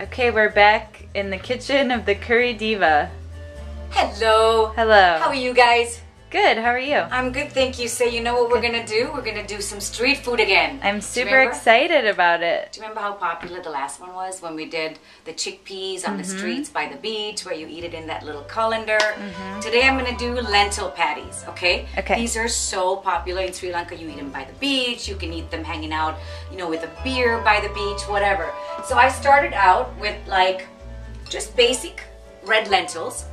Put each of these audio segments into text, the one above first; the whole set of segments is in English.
Okay, we're back in the kitchen of the Curry Diva. Hello. Hello. How are you guys? Good, how are you? I'm good, thank you. So you know what we're gonna do? We're gonna do some street food again. I'm super excited about it. Do you remember how popular the last one was when we did the chickpeas on the streets by the beach where you eat it in that little colander? Today I'm gonna do lentil patties, okay? Okay. These are so popular in Sri Lanka. You eat them by the beach, you can eat them hanging out, you know, with a beer by the beach, whatever. So I started out with like just basic red lentils.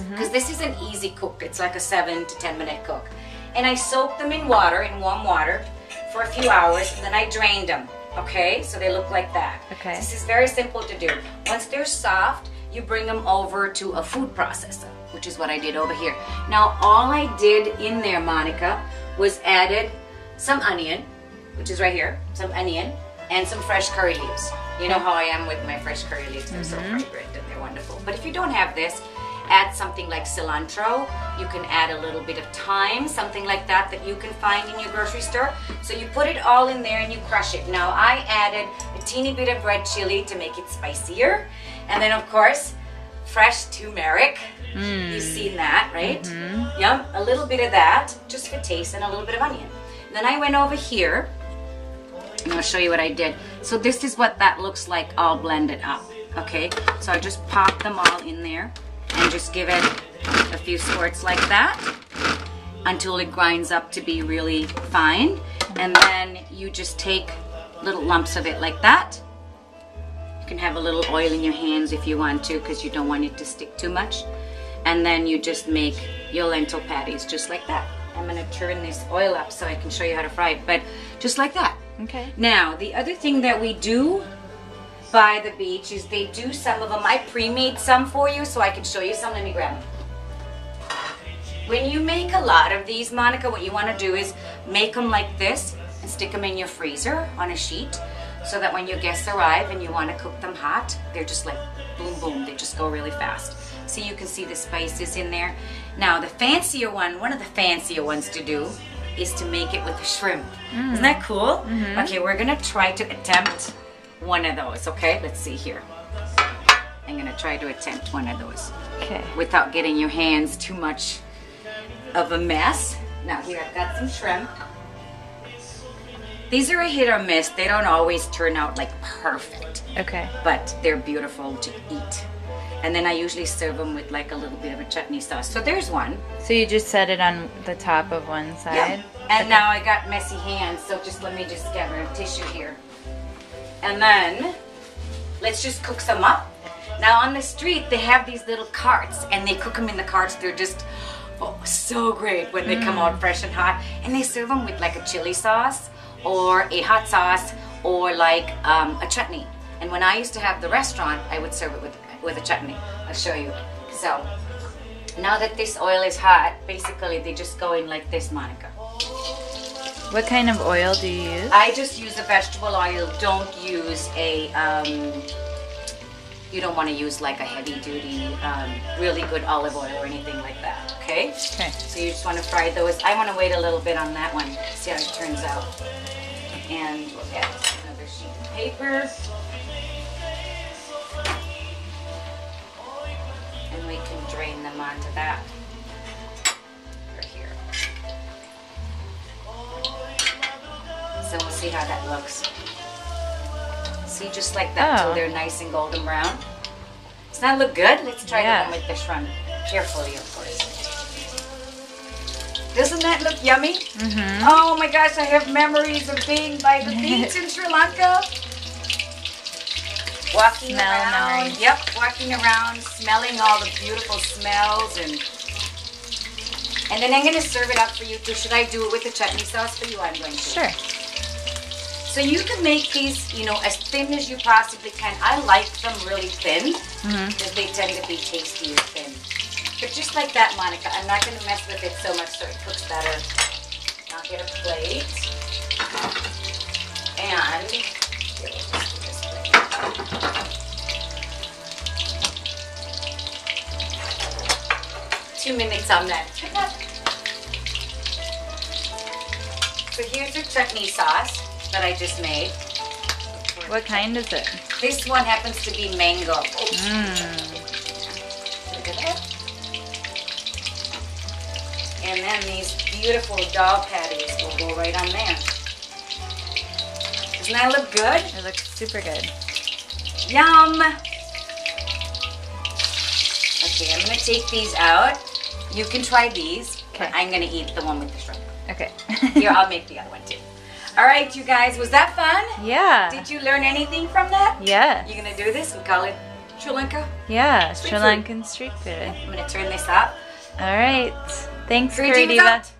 Because this is an easy cook. It's like a 7 to 10 minute cook. And I soaked them in water, in warm water, for a few hours, and then I drained them, okay? So they look like that. Okay. This is very simple to do. Once they're soft, you bring them over to a food processor, which is what I did over here. Now, all I did in there, Monica, was added some onion, which is right here, some onion, and some fresh curry leaves. You know how I am with my fresh curry leaves. They're so fragrant and they're wonderful. But if you don't have this, add something like cilantro. You can add a little bit of thyme, something like that that you can find in your grocery store. So you put it all in there and you crush it. Now I added a teeny bit of red chili to make it spicier. And then of course, fresh turmeric. You've seen that, right? Yum, a little bit of that, just for taste, and a little bit of onion. And then I went over here, and I'll show you what I did. So this is what that looks like all blended up, okay? So I just pop them all in there. And just give it a few squirts like that until it grinds up to be really fine. And then you just take little lumps of it like that. You can have a little oil in your hands if you want to, because you don't want it to stick too much. And then you just make your lentil patties just like that. I'm going to turn this oil up so I can show you how to fry it, but just like that. Okay. Now, the other thing that we do by the beach is they do some of them. I pre-made some for you so I can show you some. Let me grab them. When you make a lot of these, Monica, what you want to do is make them like this and stick them in your freezer on a sheet so that when your guests arrive and you want to cook them hot, they're just like boom, boom. They just go really fast. So you can see the spices in there. Now the fancier one of the fancier ones to do is to make it with a shrimp. Isn't that cool? Okay, we're going to try to attempt one of those, okay? Let's see here. I'm gonna try to attempt one of those. Okay. Without getting your hands too much of a mess. Now here, I've got some shrimp. These are a hit or miss. They don't always turn out like perfect. Okay. But they're beautiful to eat. And then I usually serve them with like a little bit of a chutney sauce. So there's one. So you just set it on the top of one side? Yeah. And now I got messy hands, so just let me just get a tissue here. And then, let's just cook some up. Now on the street, they have these little carts, and they cook them in the carts. They're just so great when they come out fresh and hot. And they serve them with like a chili sauce, or a hot sauce, or like a chutney. And when I used to have the restaurant, I would serve it with a chutney. I'll show you. So, now that this oil is hot, basically they just go in like this, Monica. What kind of oil do you use? I just use a vegetable oil. Don't use a, you don't want to use like a heavy duty, really good olive oil or anything like that, okay? Okay. So you just want to fry those. I want to wait a little bit on that one, see how it turns out. And we'll get another sheet of paper. And we can drain them onto that. So we'll see how that looks. See, just like that, till they're nice and golden brown. Doesn't that look good? Let's try the one with the shrimp. Carefully, of course. Doesn't that look yummy? Oh my gosh, I have memories of being by the beach in Sri Lanka. Walking around. Memories. Yep, walking around, smelling all the beautiful smells. And then I'm going to serve it up for you too. Should I do it with the chutney sauce for you? I'm going to. Sure. So you can make these, you know, as thin as you possibly can. I like them really thin because they tend to be tastier thin. But just like that, Monica, I'm not going to mess with it so much so it cooks better. I'll get a plate. And here, we'll just do this plate. 2 minutes on that. So here's your chutney sauce that I just made. What kind is it? This one happens to be mango. Mmm. Look at that. And then these beautiful dal patties will go right on there. Doesn't that look good? It looks super good. Yum! Okay, I'm gonna take these out. You can try these, but Okay. I'm gonna eat the one with the shrimp. Okay. Here, I'll make the other one too. All right, you guys, was that fun? Yeah. Did you learn anything from that? Yeah. You gonna do this? We call it Sri Lanka. Yeah. Street Sri food. Lankan street food. I'm gonna turn this up. All right. Thanks, Curry Curry Diva's Diva. out.